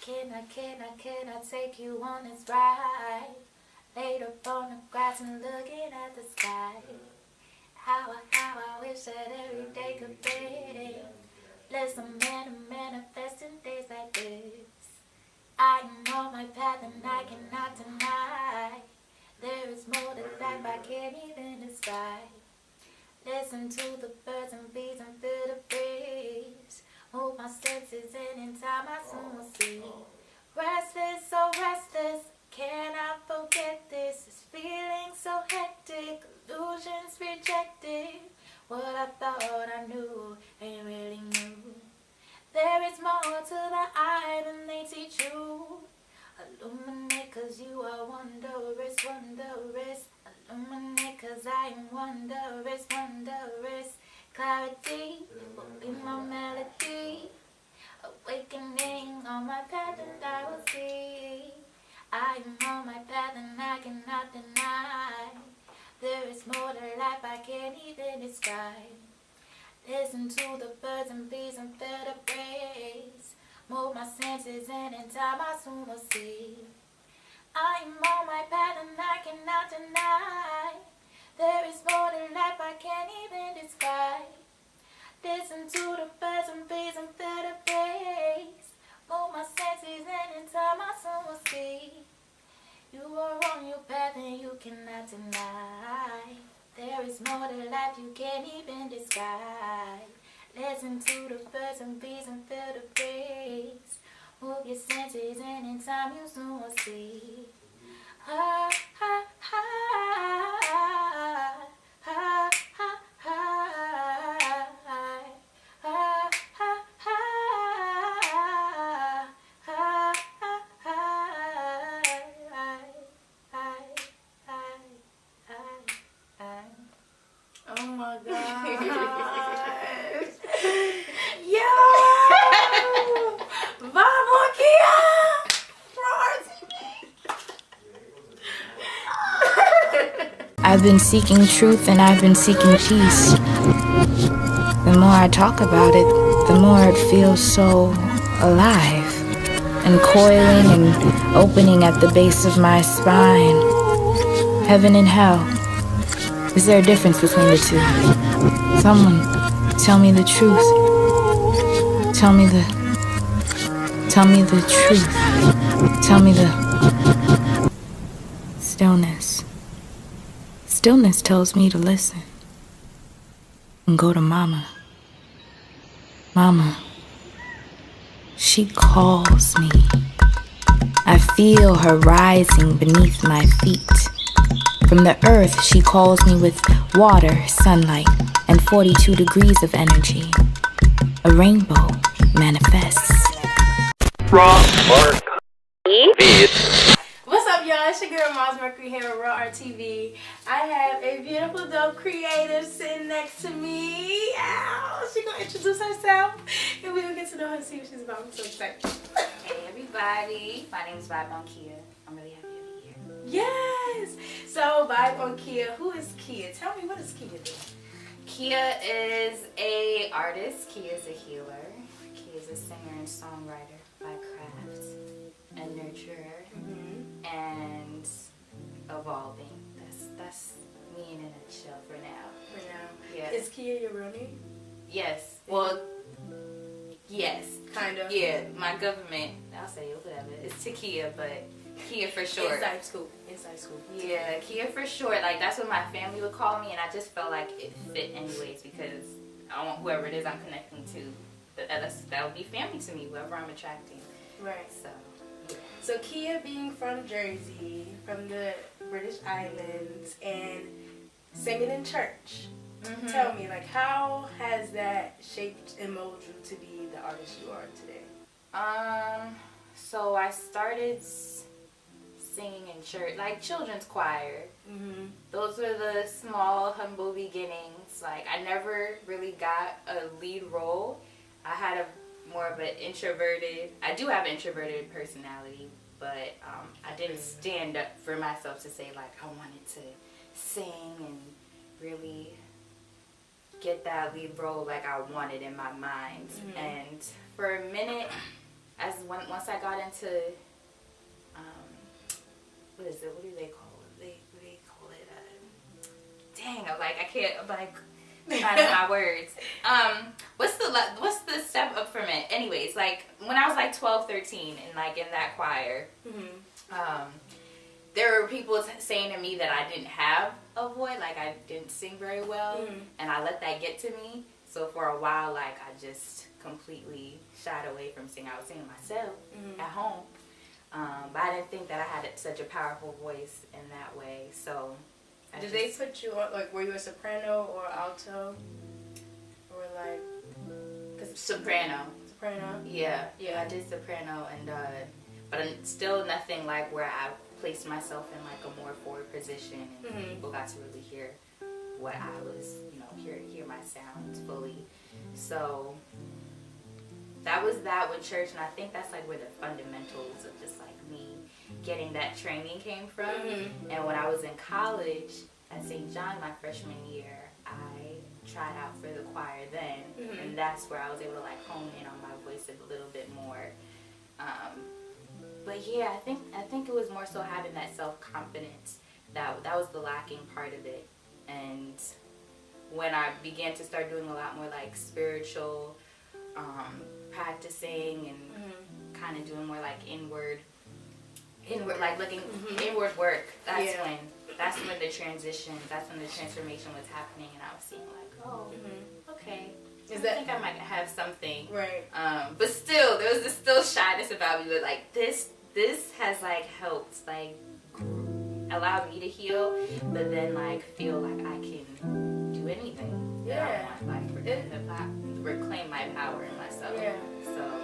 Can I take you on this ride? Laid up on the grass and looking at the sky. How I wish that every day could be. Listen, manifest in days like this. I am on my path and I cannot deny. There is more to life I can't even describe. Listen to the birds and bees and feel the breeze. Move my senses and in time I soon will see. Restless, so restless, cannot forget this. This feeling so hectic, illusions rejected. What I thought I knew, ain't really new. There is more to the eye than they teach you. Illuminate cause you are wondrous, wondrous. Illuminate cause I am wondrous, wondrous. Clarity will be my melody. Awakening on my path and I will see. I am on my path and I cannot deny. There is more to life I can't even describe. Listen to the birds and bees and feel the breeze. Move my senses and in time I soon will see. I am on my path and I cannot deny. There is more to life I can't even describe. Listen to the birds and bees and feel the breeze. Move my senses and in time I soon will see. You are on your path and you cannot deny. There is more to life you can't even describe. Listen to the birds and bees and feel the breeze. Move your senses and in time you soon will see. Ha ha ha ha ha ha ha ha ha. Oh my gosh. Yo! VibeOnKeyah! I've been seeking truth and I've been seeking peace. The more I talk about it, the more it feels so alive and coiling and opening at the base of my spine. Heaven and hell. Is there a difference between the two? Someone tell me the truth. Tell me the truth. Tell me the stillness. Stillness tells me to listen and go to Mama. Mama, she calls me. I feel her rising beneath my feet. From the earth, she calls me with water, sunlight, and 42 degrees of energy. A rainbow manifests. What's up, y'all? It's your girl, Osumare here at Raw Art TV. I have a beautiful, dope creative sitting next to me. Ow, she gonna introduce herself, and we'll get to know her and see what she's about. I'm so excited. Hey everybody, my name is VibeOnKeyah. I'm really happy to be here. Yes. So, VibeOnKeyah, who is Keyah? Tell me, what does Keyah do? Keyah is a artist. Keyah is a healer. Keyah is a singer and songwriter by craft, a nurturer, and evolving. That's me in a nutshell for now. For now. Yeah. Is Keyah your real name? Yes. Well, yes. Kind of. Yeah. My government, I'll say whatever. It's Keyah, but Keyah for short. Inside scoop. Inside scoop. Yeah, Keyah for short. Like, that's what my family would call me, and I just felt like it fit anyways because I want whoever it is I'm connecting to, that would be family to me, whoever I'm attracting. Right. So, yeah. So Keyah being from Jersey, from the British Islands, and singing in church. Tell me, like, how has that shaped and molded you to be the artist you are today? So I started singing in church, like children's choir. Those were the small, humble beginnings. Like, I never really got a lead role. I had more of an introverted, I do have an introverted personality, but I didn't stand up for myself to say, like, I wanted to sing and really get that lead role like I wanted in my mind. And for a minute, once I got into, what is it? What do they call it? They call it, dang, I can't, finding my words. What's the step up from it? Anyways, like, when I was like 12, 13, and like in that choir, there were people saying to me that I didn't have a voice, like I didn't sing very well, and I let that get to me. So for a while, like, I just completely shied away from singing. I was singing myself at home, but I didn't think that I had such a powerful voice in that way. So did they put you on, like, were you a soprano or alto, or like soprano? Soprano. Yeah, I did soprano, and but still nothing like where I placed myself in like a more forward position, and people got to really hear what I was, hear my sounds fully. So that was that with church, and I think that's like where the fundamentals of just like me getting that training came from. And when I was in college at St. John my freshman year, I tried out for the choir then, and that's where I was able to like hone in on my voice a little bit more. But yeah, I think it was more so having that self-confidence that was the lacking part of it. And when I began to start doing a lot more like spiritual practicing and kind of doing more like inward like looking inward work, that's when the transformation was happening, and I was seeing like, oh, okay, I think I might have something, right? But still, there was this still shyness about me, but like this has like helped like allow me to heal, but then like feel like I can do anything that I want, like reclaim my power in myself. Yeah. So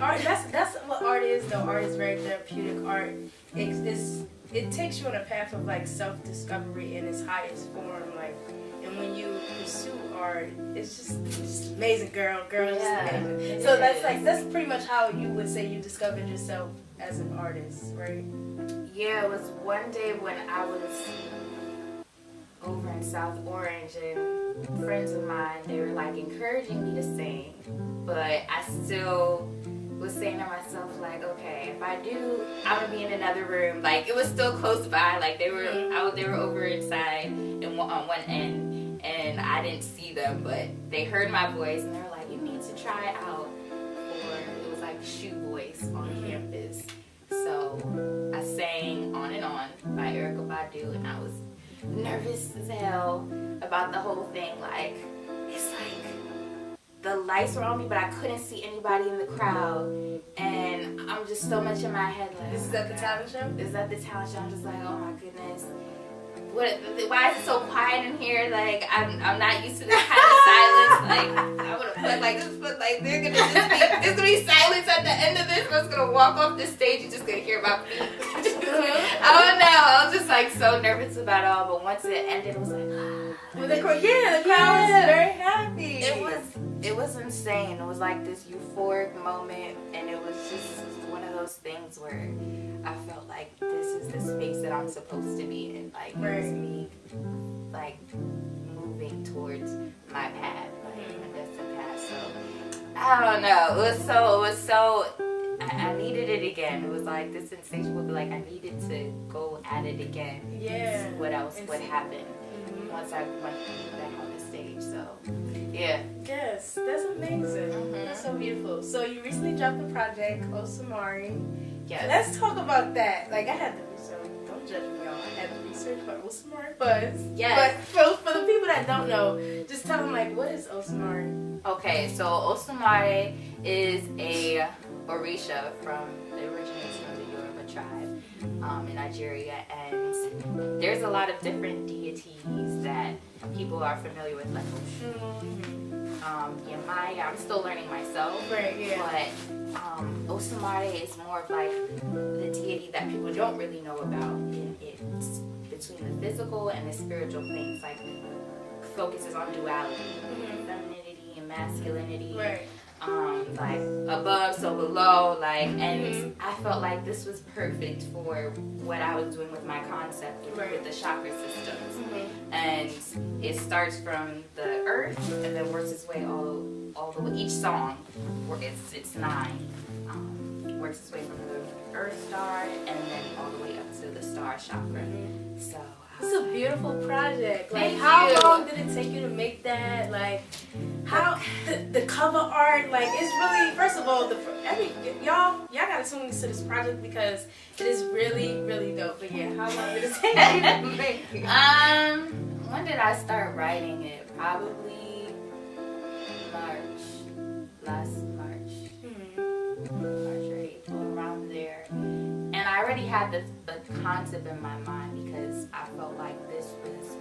art. That's what art is. Though art is very therapeutic. Art, it takes you on a path of like self-discovery in its highest form. Like, and when you pursue art, it's just amazing, girl. It's amazing. So that's pretty much how you would say you discovered yourself as an artist, right? Yeah, it was one day when I was over in South Orange, and friends of mine, they were like encouraging me to sing, but I still was saying to myself like, okay, if I do, I'm gonna be in another room. Like, it was still close by, like they were over inside on one end, and I didn't see them, but they heard my voice and they were like, you need to try out for, it was like Shoe Voice on campus. So I sang On and On by Erykah Badu, and I was nervous as hell about the whole thing. Like, it's like the lights were on me, but I couldn't see anybody in the crowd, and I'm just so much in my head like, this is at the talent show? This is at the talent show. I'm just like, oh my goodness, why is it so quiet in here? Like, I'm not used to this kind of silence. Like, I would have put like this, but like there's gonna be silence at the end of this. I'm just gonna walk off this stage. You're just gonna hear about me. I don't know. I was just like so nervous about it all. But once it ended, it was like, the crowd was very happy. It was insane. It was like this euphoric moment, and it was just one of those things where I felt like this is the space that I'm supposed to be in. Like, it was me, like, moving towards my path, like my destined path. So I don't know. It was so. I needed it again. It was like this sensation would be like I needed to go at it again. Yeah. See what else would happen once I went back on the stage. So yeah. Yes, that's amazing. That's so beautiful. So you recently dropped the project Osumare. Yes. Let's talk about that. Like, I had to research. Don't judge me, y'all. I had to research what Osumare was. Yes. But for the people that don't know, just tell them, like, what is Osumare? Okay, so Osumare is a Orisha it originates from the Yoruba tribe in Nigeria, and there's a lot of different deities that people are familiar with, like Yamaya. I'm still learning myself, but Osumare is more of like the deity that people don't really know about, and it's between the physical and the spiritual planes, like focuses on duality, femininity and masculinity. Like above, so below, like, and I felt like this was perfect for what I was doing with my concept with the chakra systems. And it starts from the earth and then works its way all all the way, each song, it's 9, works its way from the Earth Star and then all the way up to the Star Chakra. So it's a beautiful project. Like, Thank how you. long did it take you to make that? Like, how the cover art? Like, it's really, first of all, y'all gotta tune into this project because it is really, really dope. But yeah, how long did it take you to make it? When did I start writing it? Probably last March or April, around there. And I already had the concept in my mind because I felt like this was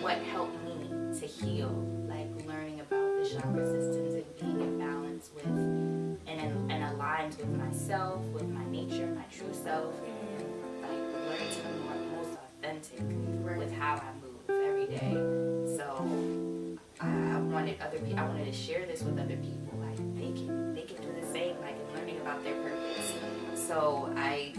what helped me to heal, like learning about the chakra systems and being in balance with and aligned with myself, with my nature, my true self, and like learning to be most authentic with how I move every day. So I wanted to share this with other people. Like they can do the same, like in learning about their purpose. So I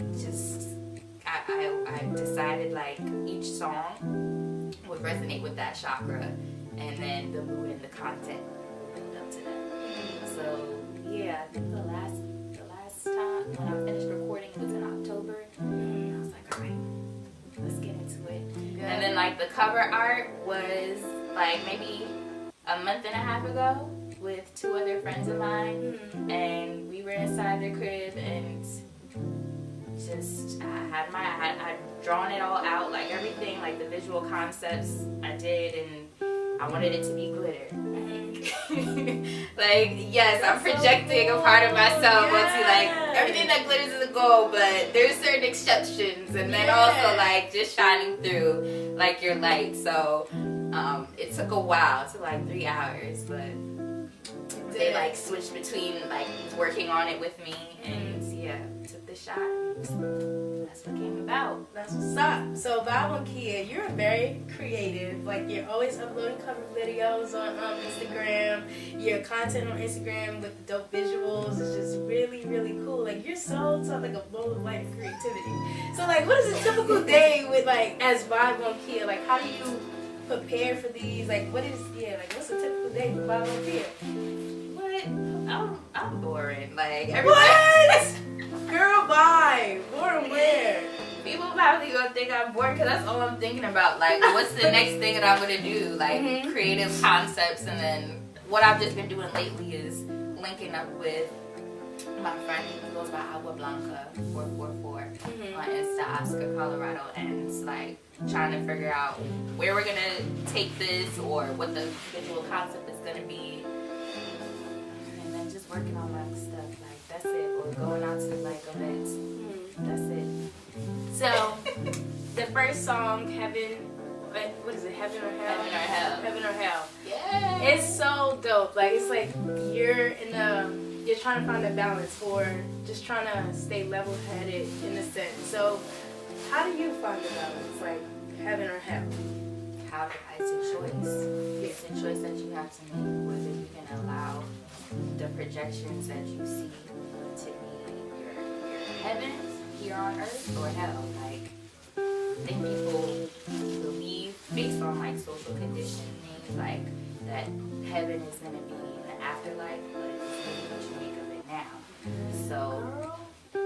decided like each song would resonate with that chakra, and then the mood and the content would build up to that. So yeah, I think the last time when I finished recording it was in October, and I was like, all right, let's get into it. Yeah. And then like the cover art was like maybe a month and a half ago with 2 other friends of mine, and we were inside their crib and just I'd drawn it all out, like everything, like the visual concepts I did, and I wanted it to be glitter. Like, yes, I'm projecting a part of myself onto like everything that glitters is a gold, but there's certain exceptions, and then also like just shining through like your light. So it took a while, it took like 3 hours, but they like switched between like working on it with me, and yeah, took the shot. That's what came about. That's what's up. So VibeOnKeyah, you're very creative. Like, you're always uploading cover videos on Instagram. Your content on Instagram with the dope visuals is just really, really cool. Like, you're so like a bowl of light of creativity. So like, what is a typical day with like as VibeOnKeyah? Like, how do you prepare for these? Like, what's a typical day with VibeOnKeyah? I'm boring. Like what? Girl, bye. Boring where? People probably gonna think I'm bored because that's all I'm thinking about. Like, what's the next thing that I'm gonna do? Like, creative concepts, and then what I've just been doing lately is linking up with my friend who goes by Agua Blanca 444 on Insta, Oscar, Colorado, and it's like trying to figure out where we're gonna take this or what the visual concept is gonna be. Just working on my stuff, like that's it, or going out to like events. That's it. So the first song, Heaven, what is it? Heaven or Hell? Heaven or Hell. Heaven or Hell. Yeah. It's so dope. Like, it's like you're trying to find a balance, or just trying to stay level-headed in a sense. So how do you find the balance? Like, Heaven or Hell? It's a choice. It's a choice that you have to make, whether you can allow the projections that you see to be your heaven here on earth or hell. Like, I think people believe based on like social conditioning, like that heaven is going to be in the afterlife, but it's really what you make of it now. So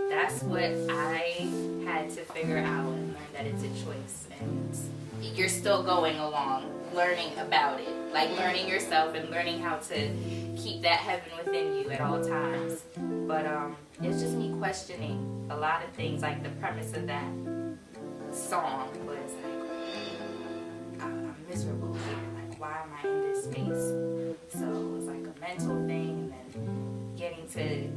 that's what I had to figure out and learn, that it's a choice, and you're still going along learning about it, like learning yourself and learning how to keep that heaven within you at all times. But it's just me questioning a lot of things. Like, the premise of that song was like, I'm miserable here, like why am I in this space? So it was like a mental thing, and then getting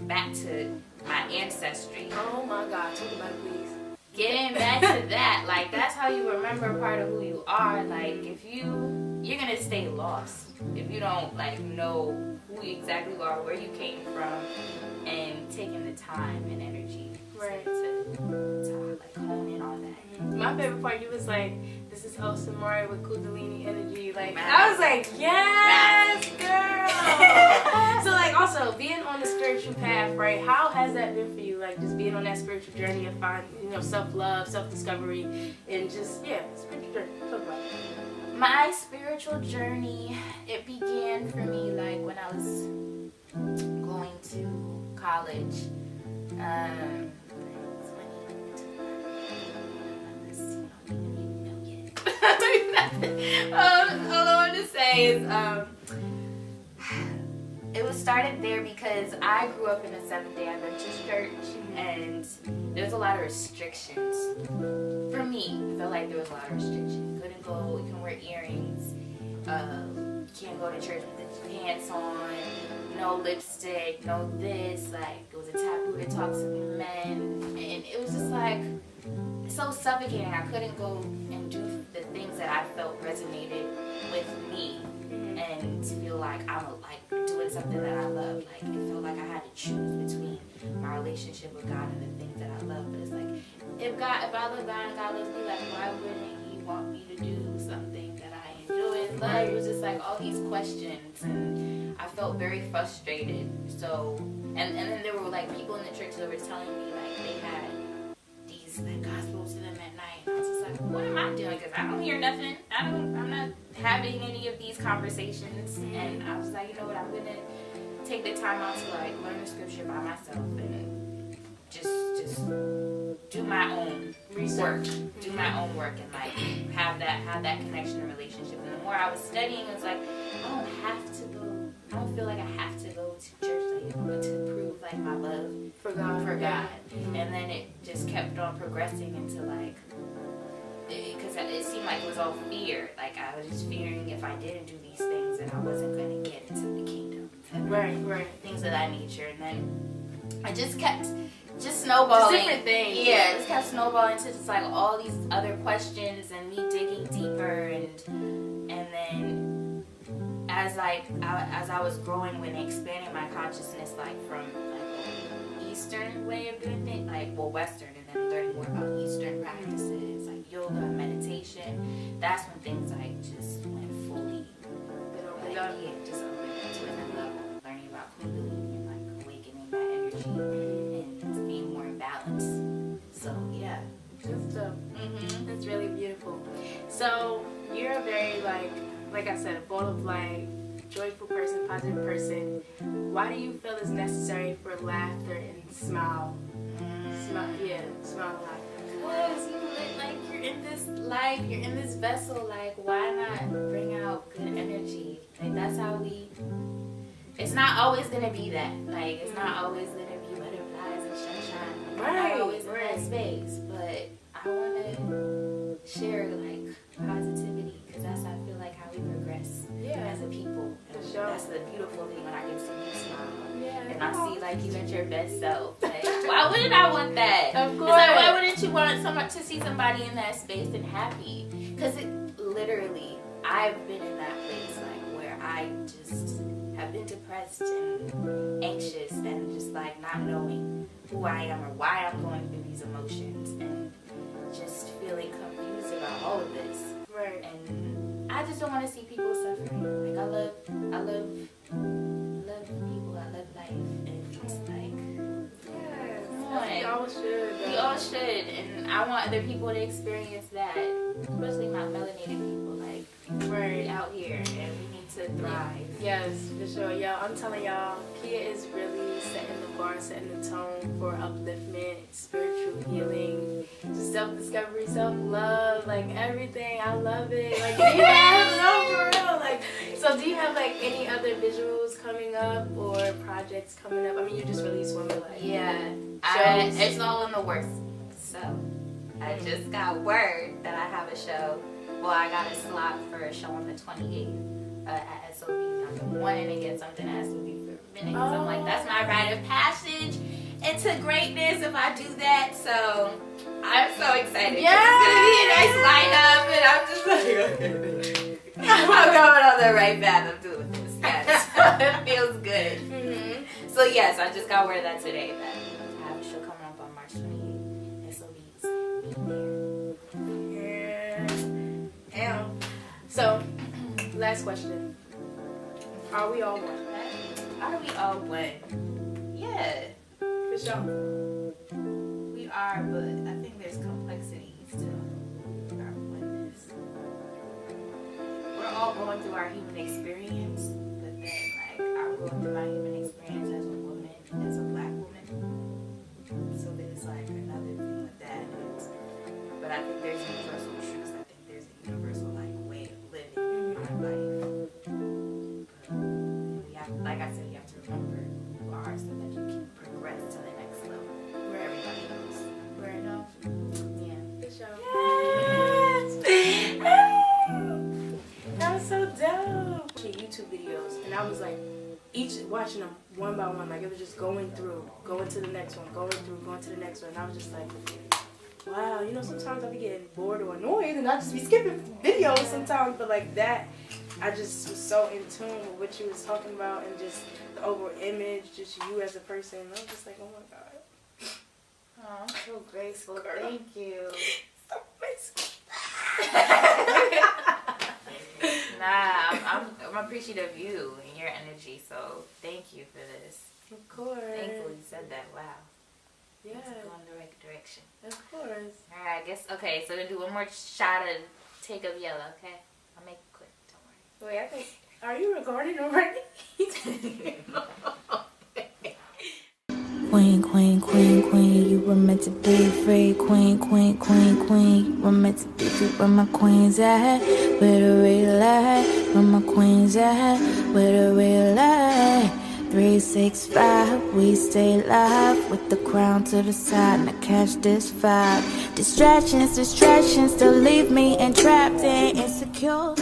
back to my ancestry. Oh my God, talk about it, please. Getting back to that, like, that's how you remember part of who you are. Like, if you're gonna stay lost if you don't like know who exactly you are, where you came from, and taking the time and energy to like hone in on that. My favorite part, you was like, this is Osumare with Kundalini energy. Like, I was like, yes, girl. So like, also being on the spiritual path, right? How has that been for you? Like, just being on that spiritual journey of finding, self-love, self-discovery, and just spiritual journey. Talk about it. My spiritual journey, it began for me like when I was going to college. All I want to say is it was started there because I grew up in a Seventh-day Adventist church, and there's a lot of restrictions. For me, I felt like there was a lot of restrictions. Couldn't go, you can wear earrings, can't go to church with the pants on, no lipstick, no this, like it was a taboo to talk to men, and it was just like so suffocating. I couldn't go and do the things that I felt resonated with me and feel like I'm like doing something that I love. Like it felt like I had to choose between my relationship with God and the things that I love. But it's like if I love God and God loves me, like why wouldn't He want me to do something that I enjoy and love? It was just like all these questions, and I felt very frustrated. So and then there were like people in the church that were telling me like they had these like gospels to them at night, and I was just like, what am I doing? Because I don't hear nothing. I'm not having any of these conversations. And I was like, you know what, I'm gonna take the time out to like learn the scripture by myself and just do my own research, do my own work, and like have that connection and relationship. And the more I was studying, it was like I don't feel like I have to go to church to prove like my love for God. And then it just kept on progressing into like, because it seemed like it was all fear. Like I was just fearing if I didn't do these things, then I wasn't going to get into the kingdom. Right. Things of that nature. And then I just kept snowballing. Just different things. Yeah, it just kept snowballing to just like all these other questions and me digging deeper, and then as I was growing and expanding my consciousness, like from like Eastern way of doing things, like Western, and then learning more about Eastern practices like yoga, meditation. That's when things like just went fully. Just opened to another level. Learning about Kundalini and like awakening that energy and being more in balance. So yeah, Good stuff. That's really beautiful. So you're a very like I said, full of like joyful person, positive person. Why do you feel it's necessary for laughter and smile? Smile and laughter. Because you're in this life, you're in this vessel. Like, why not bring out good energy? Like that's how it's not always gonna be that. Like it's not always gonna be butterflies and sunshine. Like, not always in that space. But I wanna share like positivity, because that's I feel like how we progress as a people. That's the beautiful thing when I can see you smile. And I see like you at your best self. Like, why wouldn't I want that? Of course. It's like, why wouldn't you want someone to see somebody in that space and happy? Because it literally, I've been in that place like where I just have been depressed and anxious and just like not knowing who I am or why I'm going through these emotions, and just feeling confused about all of this. Right. And I just don't want to see people suffering. Like I love people. I love life, and just like, we all should. We all should, and I want other people to experience that, especially my melanated people. Like we're out here, and we need to thrive. Yes, for sure. Y'all, I'm telling y'all, Keyah is really setting the bar, setting the tone for upliftment, spiritual healing, self-discovery, self-love, like everything. I love it. Like, do you have for real? Like, so do you have like any other visuals coming up or projects coming up? I mean, you just released one, but like it's all in the works. So I just got word that I have a show. Well, I got a slot for a show on the 28th at SOB. I've been wanting to get something at SOB for a minute, because I'm like, that's my rite of passage into greatness if I do that. So I'm so excited. Yeah. It's going to be a nice lineup, and I'm just like, I'm going on the right path of doing this. Yes. It feels good. So yes, I just got word of that today, that I have a show coming up on March 28th. SOB's being there. Yeah. So, last question. Are we all one? Are we all one? Yeah. For sure. We are, but I think there's complexities to our oneness. going through our human experience, but then like I'm going through my human experience as a woman, as a black woman. So then it's like another thing with that. But I think there's universal truths. I think there's a universal like way of living our life. Like I said, you have to remember who you are so that you can progress to the next level where everybody else. Right now. Yeah. Good show. Yes. That was so dope. YouTube videos, and I was like, each watching them one by one, like it was just going through, going to the next one, going through, going to the next one. And I was just like, wow, you know, sometimes I be getting bored or annoyed, and I just be skipping videos sometimes. But like that, I just was so in tune with what you was talking about, and just the overall image, just you as a person. I was just like, oh my god. Oh, I'm so grateful. Girl. Thank you. So amazing. Nah, I'm appreciative of you and your energy, so thank you for this. Of course. Thankful you said that. Wow. Yeah. It's going in the right direction. Of course. Alright, I guess, okay, so then do one more shot of take of yellow, okay? I'll make it quick, don't worry. Wait, I think, are you recording already? Queen, queen, queen, queen, you were meant to be free. Queen, queen, queen, queen, you were meant to be free. Where my queens at? Where the real at? Where my queens at? Where the real at? 365, we stay live with the crown to the side. Now catch this vibe. Distractions, distractions, still leave me entrapped and insecure.